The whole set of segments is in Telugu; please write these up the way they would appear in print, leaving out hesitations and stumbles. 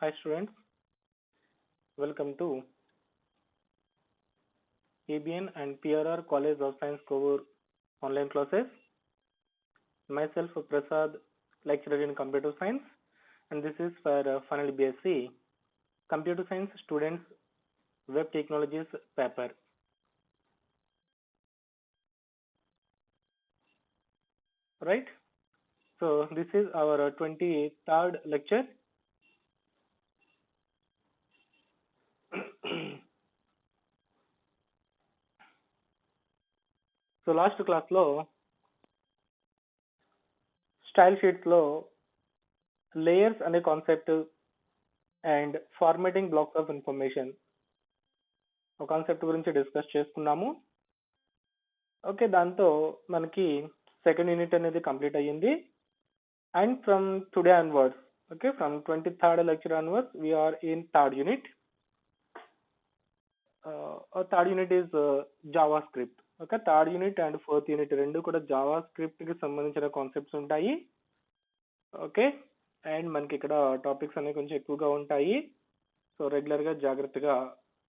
Hi students, welcome to ABN and PRR College of Science Kovur online classes. Myself Prasad, lecturer in computer science, and this is for final BSc computer science students web technologies paper. Right? So this is our 23rd lecture. So last క్లాస్లో స్టైల్ షీట్స్లో లేయర్స్ అనే concept and formatting blocks of information ఒక కాన్సెప్ట్ గురించి డిస్కస్ చేసుకున్నాము. ఓకే, దాంతో మనకి సెకండ్ యూనిట్ అనేది కంప్లీట్ అయ్యింది. And from today onwards, okay, from 23rd lecture onwards we are in third unit. Third unit is JavaScript. Okay, third unit and fourth unit రెండు కూడా జావా స్క్రిప్ట్ కి సంబంధించిన కాన్సెప్ట్స్ ఉంటాయి. ఓకే, అండ్ మనకి ఇక్కడ టాపిక్స్ అనేవి కొంచెం ఎక్కువగా ఉంటాయి. సో రెగ్యులర్ గా జాగ్రత్తగా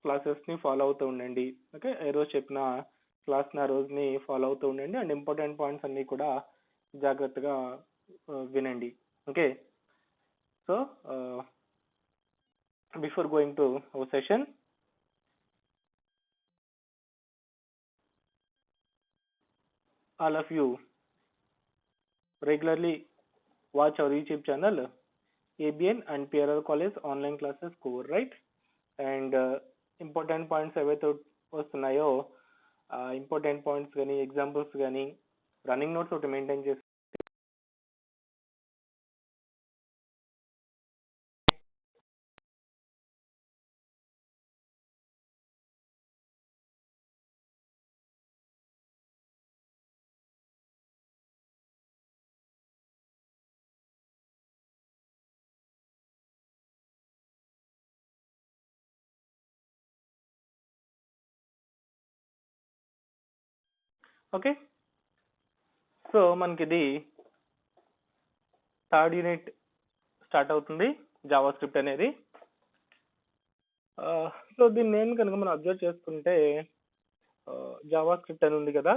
క్లాసెస్ ని ఫాలో అవుతూ ఉండండి. ఓకే, ఏ రోజు చెప్పిన క్లాస్ ని ఆ రోజుని ఫాలో అవుతూ ఉండండి. అండ్ ఇంపార్టెంట్ పాయింట్స్ అన్ని కూడా జాగ్రత్తగా వినండి. Okay, so before going to our session, all of you regularly watch our YouTube channel ABN and PRR College online classes cover, right? And important points ఏవైతే వస్తున్నాయో ఇంపార్టెంట్ పాయింట్స్ కానీ ఎగ్జాంపుల్స్ కానీ రన్నింగ్ నోట్స్ ఒకటి మెయింటైన్ చేసి ఓకే. సో మనకి ఇది థర్డ్ యూనిట్ స్టార్ట్ అవుతుంది జావా స్క్రిప్ట్ అనేది. సో దీన్ని నేను కనుక మనం అబ్జర్వ్ చేసుకుంటే జావా స్క్రిప్ట్ అని ఉంది కదా,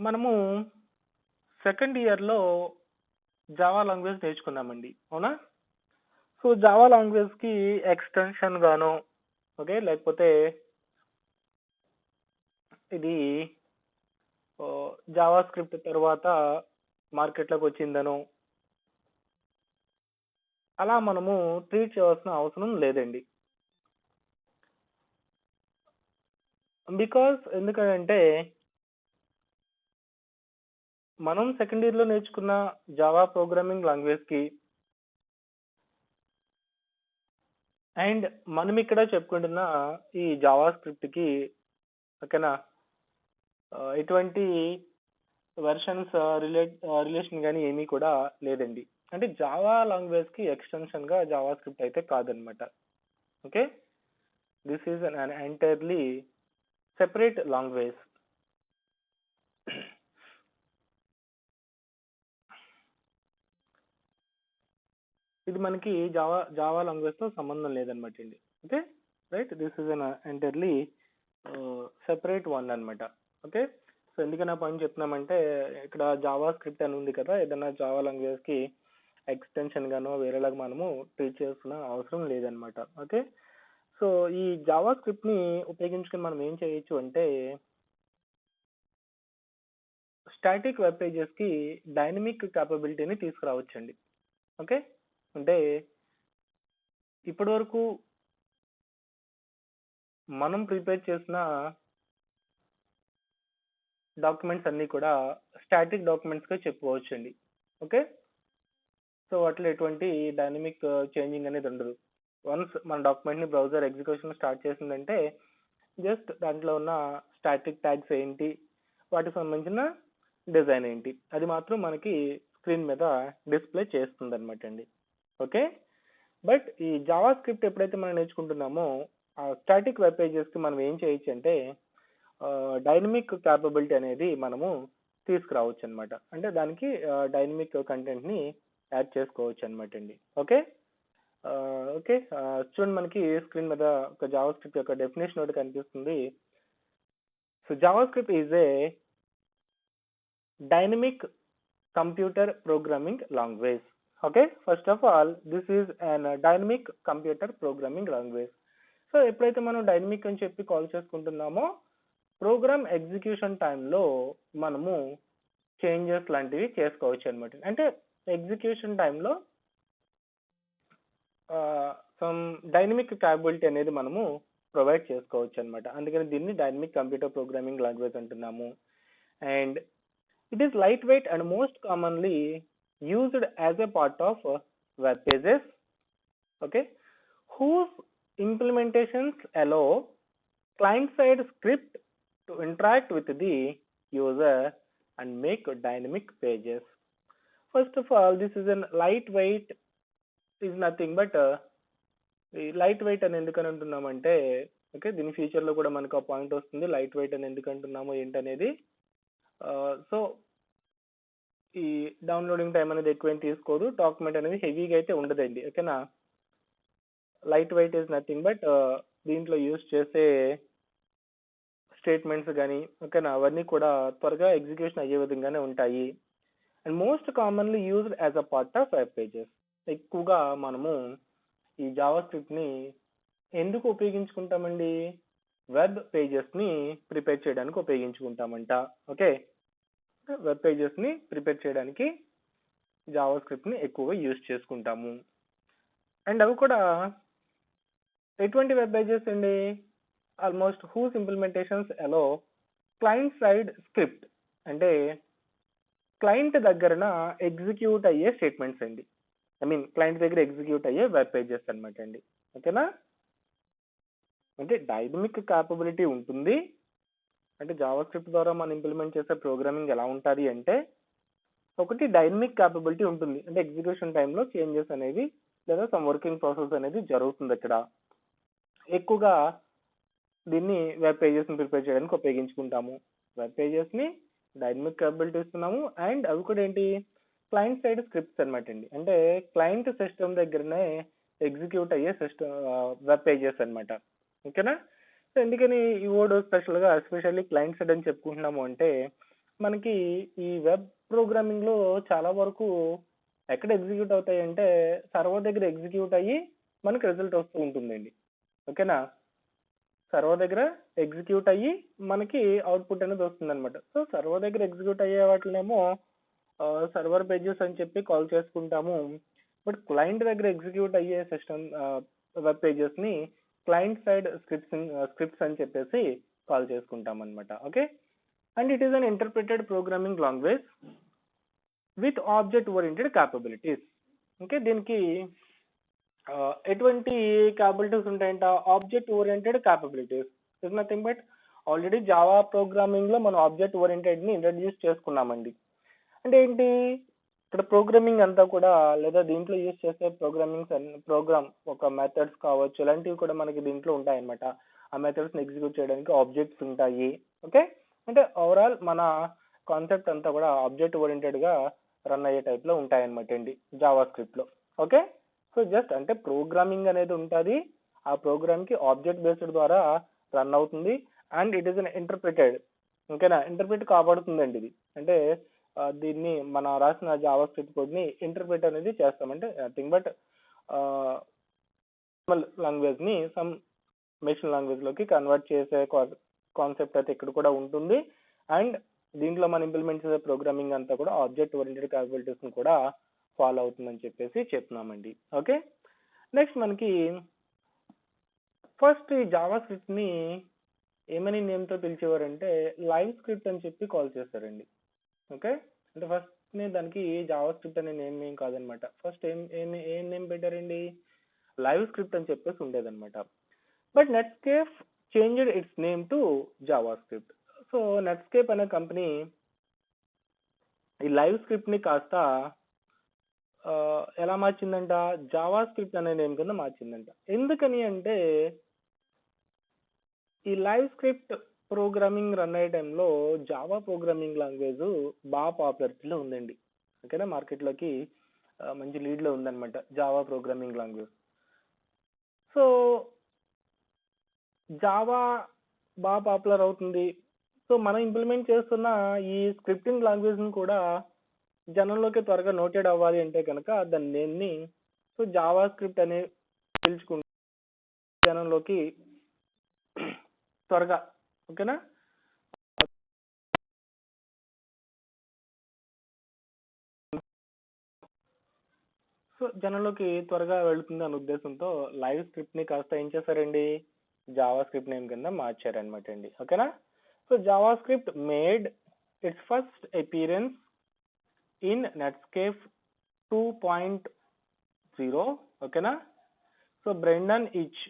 మనము సెకండ్ ఇయర్లో జావా లాంగ్వేజ్ నేర్చుకున్నామండి, అవునా? సో జావా లాంగ్వేజ్కి ఎక్స్టెన్షన్ గాను, ఓకే, లేకపోతే ఇది జావా స్క్రిప్ట్ తర్వాత మార్కెట్లోకి వచ్చిందనో అలా మనము ట్రీట్ చేయాల్సిన అవసరం లేదండి. బికాస్ ఎందుకంటే మనం సెకండ్ ఇయర్లో నేర్చుకున్న జావా ప్రోగ్రామింగ్ లాంగ్వేజ్కి అండ్ మనం ఇక్కడ చెప్పుకుంటున్న ఈ జావా స్క్రిప్ట్కి, ఓకేనా, ఎటువంటి వెర్షన్స్ రిలేషన్ కానీ ఏమీ కూడా లేదండి. అంటే జావా లాంగ్వేజ్కి ఎక్స్టెన్షన్గా జావా స్క్రిప్ట్ అయితే కాదనమాట. Okay, this is an entirely separate language. ఇది మనకి జావా లాంగ్వేజ్తో సంబంధం లేదనమాట అండి. Okay, right, this is an entirely separate one అనమాట. ఓకే, సో ఎందుకన్నా పాయింట్ చెప్తున్నామంటే ఇక్కడ జావా స్క్రిప్ట్ అని ఉంది కదా, ఏదైనా జావా లాంగ్వేజ్కి ఎక్స్టెన్షన్ గానో వేరేలాగా మనము ట్రీట్ చేయాల్సిన అవసరం లేదనమాట. ఓకే, సో ఈ జావా స్క్రిప్ట్ని ఉపయోగించుకొని మనం ఏం చేయొచ్చు అంటే స్టాటిక్ వెబ్ పేజెస్కి డైనమిక్ క్యాపబిలిటీని తీసుకురావచ్చండి. ఓకే, అంటే ఇప్పటి వరకు మనం ప్రిపేర్ చేసిన డాక్యుమెంట్స్ అన్నీ కూడా స్టాటిక్ డాక్యుమెంట్స్గా చెప్పుకోవచ్చండి. ఓకే, సో వాటిలో ఎటువంటి డైనమిక్ చేంజింగ్ అనేది ఉండదు. వన్స్ మన డాక్యుమెంట్ని బ్రౌజర్ ఎగ్జిక్యూషన్ స్టార్ట్ చేసిందంటే జస్ట్ దాంట్లో ఉన్న స్టాటిక్ ట్యాగ్స్ ఏంటి, వాటికి సంబంధించిన డిజైన్ ఏంటి, అది మాత్రం మనకి స్క్రీన్ మీద డిస్ప్లే చేస్తుంది అనమాట అండి. ఓకే, బట్ ఈ జావా స్క్రిప్ట్ ఎప్పుడైతే మనం నేర్చుకుంటున్నామో ఆ స్టాటిక్ వెబ్ పేజెస్కి మనం ఏం చేయొచ్చు అంటే డైనమిక్ క్యాపబిలిటీ అనేది మనము తీసుకురావచ్చు అనమాట. అంటే దానికి డైనమిక్ కంటెంట్ని యాడ్ చేసుకోవచ్చు అనమాట అండి. ఓకే. ఓకే. చూడండి, మనకి స్క్రీన్ మీద ఒక జావా స్క్రిప్ట్ యొక్క డెఫినేషన్ ఒకటి కనిపిస్తుంది. So Java script is a dynamic computer programming language. Okay, first of all, this is an dynamic computer programming language. So ఎప్పుడైతే మనం డైనమిక్ అని చెప్పి కాల్ చేసుకుంటున్నామో ప్రోగ్రామ్ ఎగ్జిక్యూషన్ టైంలో మనము చేంజెస్ లాంటివి చేసుకోవచ్చు అనమాట. అంటే ఎగ్జిక్యూషన్ టైంలో సమ్ డైనమిక్ క్యాపబిలిటీ అనేది మనము ప్రొవైడ్ చేసుకోవచ్చు అనమాట. అందుకని దీన్ని డైనమిక్ కంప్యూటర్ ప్రోగ్రామింగ్ లాంగ్వేజ్ అంటున్నాము. And it is lightweight and most commonly used as a part of web pages, okay, whose implementations allow client-side script to interact with the user and make dynamic pages. First of all, this is a lightweight is nothing but lightweight అని ఎందుకని అంటున్నామంటే, ఓకే, దీని ఫ్యూచర్లో కూడా మనకు ఆ పాయింట్ వస్తుంది లైట్ వెయిట్ అని ఎందుకు అంటున్నాము ఏంటనేది. సో ఈ డౌన్లోడింగ్ టైం అనేది ఎక్కువ తీసుకోదు, డాక్యుమెంట్ అనేది హెవీగా అయితే ఉండదండి. ఓకేనా. Light weight is nothing but దీంట్లో యూజ్ చేసే స్టేట్మెంట్స్ కానీ, ఓకేనా, అవన్నీ కూడా త్వరగా ఎగ్జిక్యూషన్ అయ్యే విధంగానే ఉంటాయి. And most commonly used as a part of web pages. ఎక్కువగా మనము ఈ జావా స్క్రిప్ట్ని ఎందుకు ఉపయోగించుకుంటామండి? వెబ్ పేజెస్ని ప్రిపేర్ చేయడానికి ఉపయోగించుకుంటామంట. ఓకే, వెబ్ పేజెస్ని ప్రిపేర్ చేయడానికి జావా స్క్రిప్ట్ని ఎక్కువగా యూజ్ చేసుకుంటాము. అండ్ అవి కూడా ఎటువంటి వెబ్ పేజెస్ అండి? ఆల్మోస్ట్ హూస్ ఇంప్లిమెంటేషన్స్ అలో క్లయింట్ సైడ్ స్క్రిప్ట్, అంటే క్లయింట్ దగ్గరన ఎగ్జిక్యూట్ అయ్యే స్టేట్మెంట్స్ అండి. ఐ మీన్ క్లయింట్ దగ్గర ఎగ్జిక్యూట్ అయ్యే వెబ్ పేజెస్ అనమాట అండి. ఓకేనా. అంటే డైనమిక్ క్యాపబిలిటీ ఉంటుంది. అంటే జావా స్క్రిప్ట్ ద్వారా మనం ఇంప్లిమెంట్ చేసే ప్రోగ్రామింగ్ ఎలా ఉంటుంది అంటే, ఒకటి డైనమిక్ క్యాపబిలిటీ ఉంటుంది, అంటే ఎగ్జిక్యూషన్ టైంలో చేంజెస్ అనేవి లేదా సమ్ వర్కింగ్ ప్రాసెస్ అనేది జరుగుతుంది అక్కడ. ఎక్కువగా దీన్ని వెబ్ పేజెస్ని ప్రిపేర్ చేయడానికి ఉపయోగించుకుంటాము. వెబ్ పేజెస్ని డైనమిక్ క్యాపబిలిటీ ఇస్తున్నాము. అండ్ అవి కూడా ఏంటి? క్లయింట్ సైడ్ స్క్రిప్ట్స్ అనమాట అండి. అంటే క్లయింట్ సిస్టమ్ దగ్గరనే ఎగ్జిక్యూట్ అయ్యే సిస్టమ్ వెబ్ పేజెస్ అనమాట. ఓకేనా. సో ఎందుకని ఈ వర్డ్ స్పెషల్గా ఎస్పెషల్లీ క్లయింట్ సైడ్ అని చెప్పుకుంటున్నాము అంటే, మనకి ఈ వెబ్ ప్రోగ్రామింగ్లో చాలా వరకు ఎక్కడ ఎగ్జిక్యూట్ అవుతాయి అంటే సర్వర్ దగ్గర ఎగ్జిక్యూట్ అయ్యి మనకి రిజల్ట్ వస్తూ ఉంటుందండి. ఓకేనా. సర్వర్ దగ్గర ఎగ్జిక్యూట్ అయ్యి మనకి అవుట్పుట్ అనేది వస్తుంది అనమాట. సో సర్వర్ దగ్గర ఎగ్జిక్యూట్ అయ్యే వాటినేమో సర్వర్ పేజెస్ అని చెప్పి కాల్ చేసుకుంటాము. బట్ క్లయింట్ దగ్గర ఎగ్జిక్యూట్ అయ్యే సిస్టమ్ వెబ్ పేజెస్ని క్లయింట్ సైడ్ స్క్రిప్ట్స్ అని చెప్పేసి కాల్ చేసుకుంటాం అనమాట. Okay. And it is an interpreted programming language with object oriented capabilities. Okay, దీనికి ఎటువంటి క్యాపబిలిటీస్ ఉంటాయంట? Object oriented capabilities is nothing but already Java programming లో మనం ఆబ్జెక్ట్ ఓరియంటెడ్ ని ఇంట్రడ్యూస్ చేసుకున్నామండి. అంటే ఏంటి? ఇక్కడ ప్రోగ్రామింగ్ అంతా కూడా లేదా దీంట్లో యూజ్ చేసే ప్రోగ్రామ్ ఒక మెథడ్స్ కావచ్చు, ఇలాంటివి కూడా మనకి దీంట్లో ఉంటాయన్నమాట. ఆ మెథడ్స్ ని ఎగ్జిక్యూట్ చేయడానికి ఆబ్జెక్ట్స్ ఉంటాయి. ఓకే, అంటే ఓవరాల్ మన కాన్సెప్ట్ అంతా కూడా ఆబ్జెక్ట్ ఓరియంటెడ్ గా రన్ అయ్యే టైప్ లో ఉంటాయన్నమాట అండి జావా స్క్రిప్ట్ లో. ఓకే, సో జస్ట్ అంటే ప్రోగ్రామింగ్ అనేది ఉంటుంది, ఆ ప్రోగ్రామ్ కి ఆబ్జెక్ట్ బేస్డ్ ద్వారా రన్ అవుతుంది. And it is an interpreted. ఓకేనా, ఇంటర్ప్రిట్ కాబడుతుందండి ఇది. అంటే దీన్ని మన రాసిన జావా స్క్రిప్ట్ కోడ్ ని ఇంటర్ప్రిట్ అనేది చేస్తామంటే నథింగ్ బట్ లాంగ్వేజ్ ని సమ్ మెషిన్ లాంగ్వేజ్ లోకి కన్వర్ట్ చేసే కాన్సెప్ట్ అయితే ఇక్కడ కూడా ఉంటుంది. అండ్ దీంట్లో మనం ఇంప్లిమెంట్ చేసే ప్రోగ్రామింగ్ అంతా కూడా ఆబ్జెక్ట్ ఓరియంటెడ్ క్యాపబిలిటీస్ ని కూడా ఫాలో అవుతుందని చెప్పేసి చెప్తున్నామండి. ఓకే, నెక్స్ట్ మనకి ఫస్ట్ ఈ జావా స్క్రిప్ట్ ని ఏమని నేమ్ తో పిలిచేవారంటే లైవ్ స్క్రిప్ట్ అని చెప్పి కాల్ చేస్తారండి. ఓకే, అంటే ఫస్ట్ ని దానికి జావా స్క్రిప్ట్ అనే నేమ్ ఏం కాదనమాట. ఫస్ట్ ఏం నేమ్ పెట్టారండి? లైవ్ స్క్రిప్ట్ అని చెప్పేసి ఉండేదన్నమాట. But Netscape changed its name to Java script. So Netscape అనే కంపెనీ ఈ లైవ్ స్క్రిప్ట్ ని కాస్త ఎలా మార్చిందంట? జావా స్క్రిప్ట్ అనే నేమ్ కింద మార్చిందంట. ఎందుకని అంటే ఈ లైవ్ స్క్రిప్ట్ ప్రోగ్రామింగ్ రన్ అయ్యే టైంలో జావా ప్రోగ్రామింగ్ లాంగ్వేజ్ బాగా పాపులారిటీలో ఉందండి. ఓకేనా, మార్కెట్లోకి మంచి లీడ్లో ఉందన్నమాట Java programming language. So Java బాగా పాపులర్ అవుతుంది. సో మనం ఇంప్లిమెంట్ చేస్తున్న ఈ స్క్రిప్టింగ్ లాంగ్వేజ్ని కూడా జనంలోకి త్వరగా నోటెడ్ అవ్వాలి అంటే కనుక దాని నేమ్ని సో జావా స్క్రిప్ట్ అనే పిలుచుకుంటే జనంలోకి త్వరగా, ఓకేనా, సో జనంలోకి త్వరగా వెళుతుంది అనే ఉద్దేశంతో లైవ్ స్క్రిప్ట్ని కాస్త ఏం చేశారండి, జావా స్క్రిప్ట్ నేమ్ కింద మార్చారనమాట అండి. ఓకేనా. So Java script made it's first appearance in Netscape 2.0, ఓకేనా. సో బ్రెండన్ ఇచ్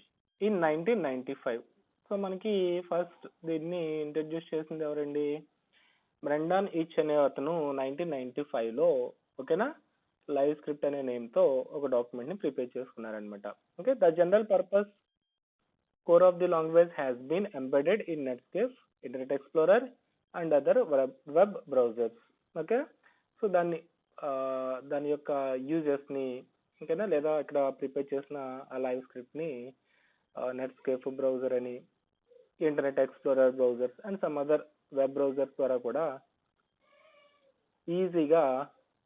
ఇన్ 1995. సో మనకి ఫస్ట్ దీన్ని ఇంట్రడ్యూస్ చేసింది ఎవరండి, బ్రెండన్ ఇచ్ అనే అతను 1995లో, ఓకేనా, లైవ్ స్క్రిప్ట్ అనే నేమ్తో ఒక డాక్యుమెంట్ని ప్రిపేర్ చేసుకున్నారనమాట. Okay, the general purpose core of the language has been embedded in Netscape, Internet Explorer and other web browsers. Okay, so దాని యొక్క యూజెస్ని, ఓకేనా, లేదా ఇక్కడ ప్రిపేర్ చేసిన ఆ లైవ్ స్క్రిప్ట్ని నెట్స్కేప్ బ్రౌజర్ అని, internet explorer browsers and some other web browsers ద్వారా కూడా ఈజీగా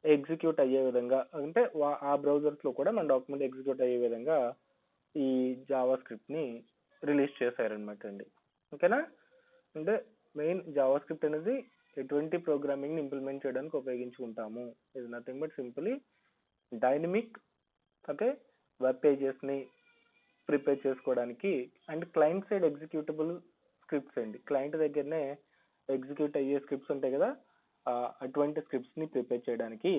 ఎగ్జిక్యూట్ అయ్యే విధంగా, అంటే ఆ బ్రౌజర్స్లో కూడా మన డాక్యుమెంట్ ఎగ్జిక్యూట్ అయ్యే విధంగా ఈ జావా స్క్రిప్ట్ని రిలీజ్ చేశారనమాట అండి. ఓకేనా. అంటే మెయిన్ జావా స్క్రిప్ట్ అనేది ఎటువంటి ప్రోగ్రామింగ్ని ఇంప్లిమెంట్ చేయడానికి ఉపయోగించుకుంటాము, ఇది nothing but simply dynamic, okay, web పేజెస్ని ప్రిపేర్ చేసుకోవడానికి and client side executable scripts అండి. క్లయింట్ దగ్గరనే ఎగ్జిక్యూట్ అయ్యే స్క్రిప్ట్స్ ఉంటాయి కదా, అటువంటి స్క్రిప్ట్స్ని ప్రిపేర్ చేయడానికి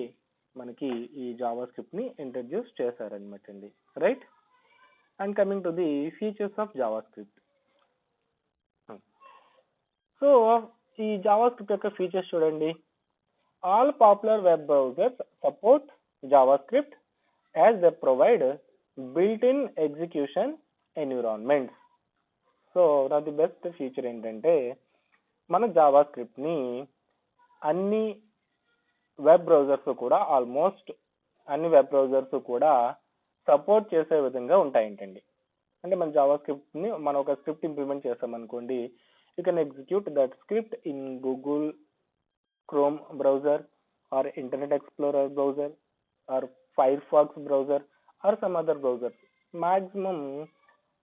మనకి ఈ జావా స్క్రిప్ట్ని ఇంట్రడ్యూస్ చేశారనమాట అండి. Right. And coming to the features of JavaScript. So ఈ JavaScript యొక్క ఫీచర్స్ చూడండి. All popular web browsers support JavaScript as they provide built-in execution environments. So నాది బెస్ట్ ఫీచర్ ఏంటంటే మన జావాస్క్రిప్ట్ని అన్ని వెబ్ బ్రౌజర్స్ కూడా, ఆల్మోస్ట్ అన్ని వెబ్ బ్రౌజర్స్ కూడా సపోర్ట్ చేసే విధంగా ఉంటాయంటండి. అంటే మన జావా స్క్రిప్ట్ని మనం ఒక స్క్రిప్ట్ ఇంప్లిమెంట్ చేస్తామనుకోండి, you can execute that script in Google Chrome browser or Internet Explorer browser or Firefox browser or some other browsers. maximum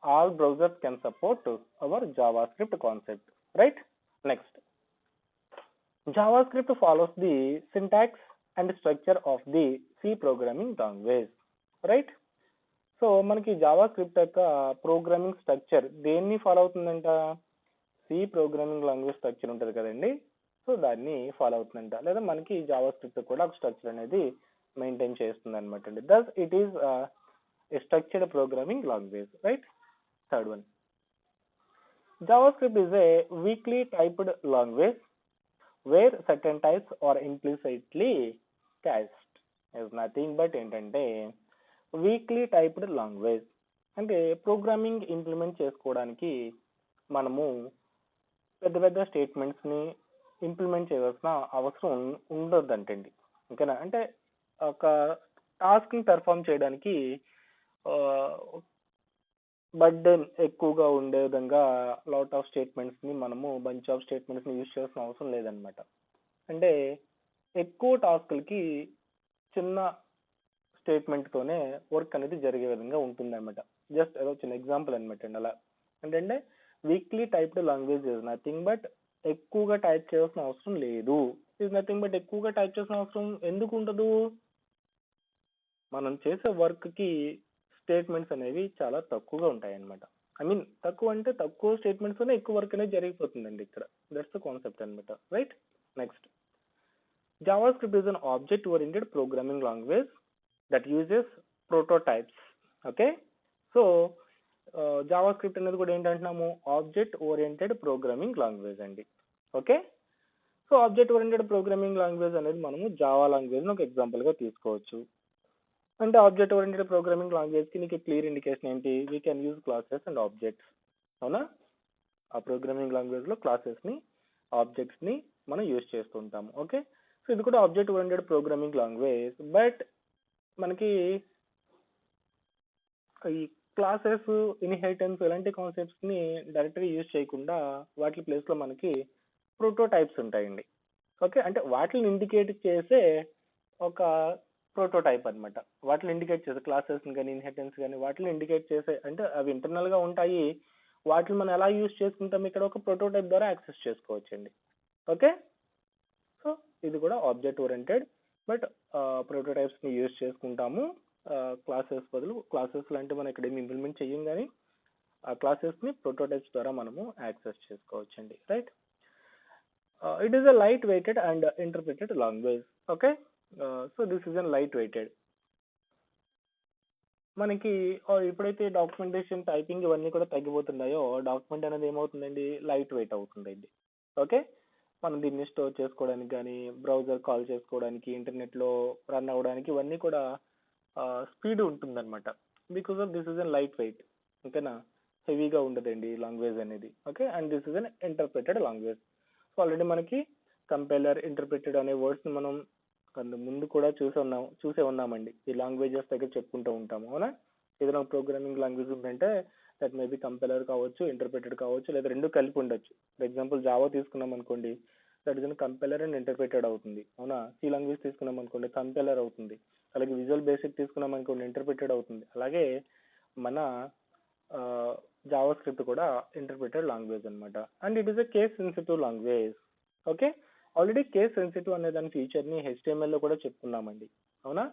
all browsers can support our JavaScript concept, right? Next, JavaScript follows the syntax and structure of the C programming language, right? So మనకి జావా స్క్రిప్ట్ యొక్క ప్రోగ్రామింగ్ స్ట్రక్చర్ దేన్ని ఫాలో అవుతుందంట, సి ప్రోగ్రామింగ్ లాంగ్వేజ్ స్ట్రక్చర్ ఉంటుంది కదండి, సో దాన్ని ఫాలో అవుతుందంట. లేదా మనకి జావా స్క్రిప్ట్ కూడా ఒక స్ట్రక్చర్ అనేది మెయింటైన్ చేస్తుంది అనమాట అండి. Thus it is a structured programming language, right. Third one, JavaScript is a weakly typed language where certain types are implicitly cast. Is nothing but ఏంటంటే వీక్లీ టైప్డ్ లాంగ్వేజ్ అంటే ప్రోగ్రామింగ్ ఇంప్లిమెంట్ చేసుకోవడానికి మనము పెద్ద పెద్ద స్టేట్మెంట్స్ని ఇంప్లిమెంట్ చేయాల్సిన అవసరం ఉండొద్దంటండి. ఓకేనా. అంటే ఒక టాస్క్ని పెర్ఫామ్ చేయడానికి బర్డెన్ ఎక్కువగా ఉండే విధంగా లాట్ ఆఫ్ స్టేట్మెంట్స్ని మనము బంచ్ ఆఫ్ స్టేట్మెంట్స్ని యూజ్ చేయాల్సిన అవసరం లేదనమాట. అంటే ఎక్కువ టాస్క్లకి చిన్న స్టేట్మెంట్తోనే వర్క్ అనేది జరిగే విధంగా ఉంటుంది అనమాట. జస్ట్ ఏదో చిన్న ఎగ్జాంపుల్ అనమాట అండి. అలా అంటే weekly typed language is nothing but ఎక్కువగా టైప్ చేయాల్సిన అవసరం లేదు. ఇస్ నథింగ్ బట్ ఎక్కువగా టైప్ చేయాల్సిన అవసరం ఎందుకు ఉండదు, మనం చేసే వర్క్కి స్టేట్మెంట్స్ అనేవి చాలా తక్కువగా ఉంటాయి అనమాట. ఐ మీన్ తక్కువ అంటే తక్కువ స్టేట్మెంట్స్తోనే ఎక్కువ వర్క్ అనేది జరిగిపోతుందండి ఇక్కడ. దట్స్ ద కాన్సెప్ట్ అనమాట, right. Next, JavaScript is an object oriented programming language that uses prototypes. Okay, so JavaScript అనేది కూడా ఏంటంటున్నాము, ఆబ్జెక్ట్ ఓరియంటెడ్ ప్రోగ్రామింగ్ లాంగ్వేజ్ అండి. Okay, so object oriented programming language అనేది మనము జావా లాంగ్వేజ్ని ఒక ఎగ్జాంపుల్గా తీసుకోవచ్చు. అంటే ఆబ్జెక్ట్ ఓరియంటెడ్ ప్రోగ్రామింగ్ లాంగ్వేజ్కి నీకు క్లియర్ ఇండికేషన్ ఏంటి, we can use classes and objects. అవునా, ఆ ప్రోగ్రామింగ్ లాంగ్వేజ్లో క్లాసెస్ని ఆబ్జెక్ట్స్ని మనం యూజ్ చేస్తుంటాము. ఓకే, సో ఇది కూడా object oriented programming language, but మనకి ఈ క్లాసెస్, ఇన్హెరిటెన్స్ ఇలాంటి కాన్సెప్ట్స్ ని డైరెక్ట్ గా యూజ్ చేయకుండా వాటి ప్లేస్ లో మనకి ప్రోటోటైప్స్ ఉంటాయండి. ఓకే, అంటే వాటిని ఇండికేట్ చేసే ఒక ప్రోటోటైప్ అన్నమాట. వాటిని ఇండికేట్ చేసే క్లాసెస్ కానీ ఇన్హెరిటెన్స్ కానీ వాటిని ఇండికేట్ చేసే, అంటే అవి ఇంటర్నల్ గా ఉంటాయి. వాటిని మనం ఎలా యూజ్ చేసుకుంటాం ఇక్కడ ఒక ప్రోటోటైప్ ద్వారా యాక్సెస్ చేసుకోవచ్చండి. ఓకే, సో ఇది కూడా ఆబ్జెక్ట్ ఓరియంటెడ్, బట్ ప్రోటోటైప్స్ ని యూజ్ చేసుకుంటాము. క్లాసెస్ బదులు, క్లాసెస్ లాంటివి మనం ఇక్కడ ఏమి ఇంప్లిమెంట్ చెయ్యం, కానీ ఆ క్లాసెస్ ని ప్రోటోటైప్స్ ద్వారా మనము యాక్సెస్ చేసుకోవచ్చండి. Right, it is a light weighted and interpreted language. Okay, so this is an light weighted. మనకి ఎప్పుడైతే డాక్యుమెంటేషన్, టైపింగ్ ఇవన్నీ కూడా తగ్గిపోతున్నాయో డాక్యుమెంట్ అనేది ఏమవుతుందండి, లైట్ వెయిట్ అవుతుందండి. ఓకే, మనం దీన్ని స్టోర్ చేసుకోవడానికి కానీ, బ్రౌజర్ కాల్ చేసుకోవడానికి, ఇంటర్నెట్ లో రన్ అవ్వడానికి ఇవన్నీ కూడా స్పీడ్ ఉంటుందన్నమాట. Because of this is an light weight. ఓకేనా, హెవీగా ఉండదండి లాంగ్వేజ్ అనేది. Okay, and this is an interpreted language. So already మనకి కంపైలర్, ఇంటర్ప్రిటెడ్ అనే వర్డ్స్ ని మనం ముందు కూడా చూసే ఉన్నామండి. ఈ లాంగ్వేజెస్ దగ్గర చెప్పుకుంటూ ఉంటాము, అవునా. ఏదైనా ప్రోగ్రామింగ్ లాంగ్వేజ్ ఉందంటే దట్ మేబీ కంపైలర్ కావచ్చు, ఇంటర్ప్రిటెడ్ కావచ్చు, లేదా రెండు కలిపి ఉండొచ్చు. ఫర్ ఎగ్జాంపుల్ జావా తీసుకున్నాం అనుకోండి, that is compiler and interpreted అవుతుంది, అవునా. సి లాంగ్వేజ్ తీసుకున్నాం అనుకోండి, కంపైలర్ అవుతుంది. అలాగే విజువల్ బేసిక్ తీసుకున్నాం అనుకోండి, ఇంటర్ప్రిటెడ్ అవుతుంది. అలాగే మన జావా స్క్రిప్ట్ కూడా ఇంటర్ప్రిటెడ్ లాంగ్వేజ్ అన్నమాట. And it is a case sensitive language. Okay, already case sensitive అనే దాని ఫీచర్ ని HTML లో కూడా చెప్పుకున్నామండి, అవునా.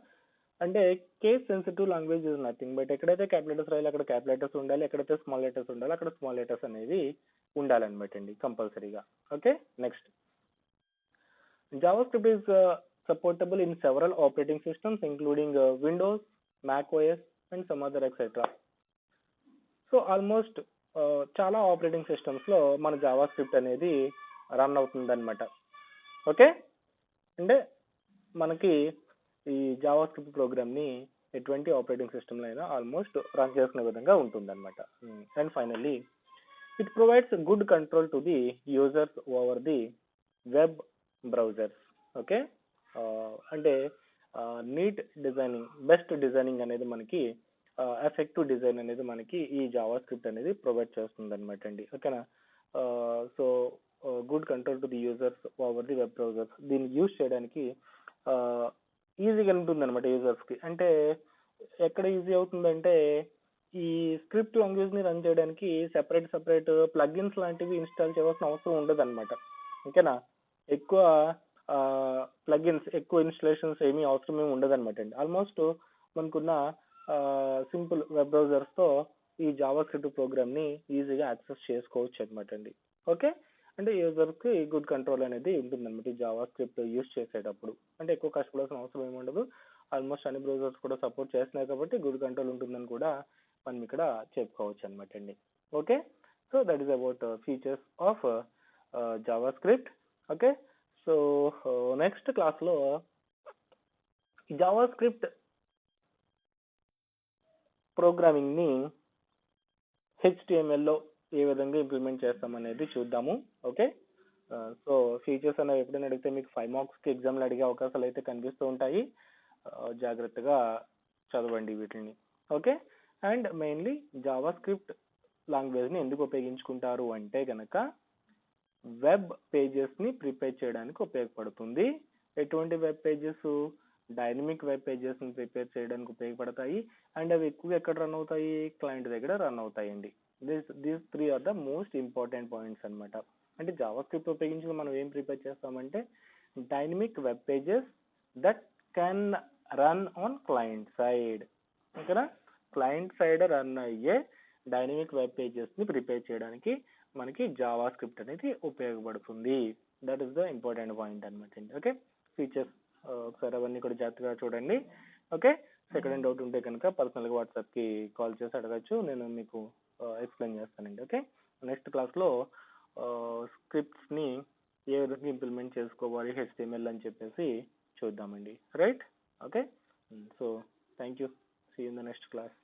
అంటే case sensitive language is nothing but ఎక్కడైతే క్యాపిటల్స్ రాయాలి అక్కడ క్యాపిటల్స్ ఉండాలి, ఎక్కడైతే స్మాల్ లెటర్స్ ఉండాలి అక్కడ స్మాల్ లెటర్స్ అనేవి ఉండాలన్నమాట అండి, కంపల్సరీగా. Okay, next, JavaScript is supportable in several operating systems including Windows, Mac OS and some other etc. So almost చాలా ఆపరేటింగ్ సిస్టమ్స్ లో మన జావా స్క్రిప్ట్ అనేది రన్ అవుతుంది అనమాట. ఓకే, అంటే మనకి ఈ జావా స్క్రిప్ట్ ప్రోగ్రామ్ ని ఎటువంటి ఆపరేటింగ్ సిస్టమ్ లో అయినా ఆల్మోస్ట్ రన్ చేసుకునే విధంగా ఉంటుంది అనమాట. And finally it provides good control to the users over the web browsers. Okay, అంటే నీట్ డిజైనింగ్, బెస్ట్ డిజైనింగ్ అనేది మనకి, ఎఫెక్టివ్ డిజైన్ అనేది మనకి ఈ జావా స్క్రిప్ట్ అనేది ప్రొవైడ్ చేస్తుంది అనమాట అండి. ఓకేనా, so good control to the users over the web browsers. దీన్ని యూజ్ చేయడానికి ఈజీగా ఉంటుంది అనమాట యూజర్స్ కి. అంటే ఎక్కడ ఈజీ అవుతుందంటే ఈ స్క్రిప్ట్ లాంగ్వేజ్ ని రన్ చేయడానికి సెపరేట్ ప్లగిన్స్ లాంటివి ఇన్స్టాల్ చేయాల్సిన అవసరం ఉండదు అనమాట. ఓకేనా, ఎక్కువ ప్లగిన్స్, ఎక్కువ ఇన్స్టాలేషన్స్ ఏమీ అవసరం ఏమి ఉండదు అనమాట అండి. ఆల్మోస్ట్ మనకున్న సింపుల్ వెబ్ బ్రౌజర్స్ తో ఈ జావా స్క్రిప్ట్ ప్రోగ్రామ్ ని ఈజీగా యాక్సెస్ చేసుకోవచ్చు అనమాట అండి. ఓకే, అంటే యూజర్ కి గుడ్ కంట్రోల్ అనేది ఉంటుంది అనమాట ఈ జావా స్క్రిప్ట్ యూజ్ చేసేటప్పుడు. అంటే ఎక్కువ కష్టపడాల్సిన అవసరం ఏమి ఉండదు. ఆల్మోస్ట్ అన్ని బ్రౌజర్స్ కూడా సపోర్ట్ చేస్తున్నాయి కాబట్టి గుడ్ కంట్రోల్ ఉంటుందని కూడా మనం ఇక్కడ చెప్పుకోవచ్చు అనమాట అండి. Okay, so that is about features of Java script. Okay, so next class లో జావా స్క్రిప్ట్ ప్రోగ్రామింగ్ ని HTML లో ఏ విధంగా ఇంప్లిమెంట్ చేస్తాం అనేది చూద్దాము. ఓకే, సో ఫీచర్స్ అనేవి ఎప్పుడైనా అడిగితే మీకు 5 మార్క్స్ కి ఎగ్జామ్లు అడిగే అవకాశాలు అయితే కనిపిస్తూ ఉంటాయి. జాగ్రత్తగా చదవండి వీటిని. Okay, and mainly Java script language ని ఎందుకు ఉపయోగించుకుంటారు అంటే గనక వెబ్ పేజెస్ ని ప్రిపేర్ చేయడానికి ఉపయోగపడుతుంది. ఎటువంటి web pages? Dynamic web pages ని ప్రిపేర్ చేయడానికి ఉపయోగపడతాయి. అండ్ అవి ఎక్కువ ఎక్కడ రన్ అవుతాయి? క్లయింట్ దగ్గర రన్ అవుతాయండి. These 3 are the most important points అనమాట. అంటే జావా స్క్రిప్ట్ ఉపయోగించి మనం ఏం ప్రిపేర్ చేస్తామంటే dynamic web pages that can run on client side. ఓకేనా, క్లయింట్ సైడ్ రన్ అయ్యే డైనమిక్ వెబ్ పేజెస్ ని ప్రిపేర్ చేయడానికి మనకి జావా స్క్రిప్ట్ అనేది ఉపయోగపడుతుంది. That is the important point అనమాట అండి. ఓకే, ఫీచర్స్ ఒకసారి అవన్నీ కూడా జాగ్రత్తగా చూడండి. ఓకే, సెకండ్ డౌట్ ఉంటే కనుక పర్సనల్గా వాట్సాప్కి కాల్ చేసి అడగచ్చు, నేను మీకు ఎక్స్ప్లెయిన్ చేస్తానండి. ఓకే, నెక్స్ట్ క్లాస్లో స్క్రిప్ట్స్ ని ఏ విధంగా ఇంప్లిమెంట్ చేసుకోవాలి HTML అని చెప్పేసి చూద్దామండి. Right, okay, so thank you, see you in the next class.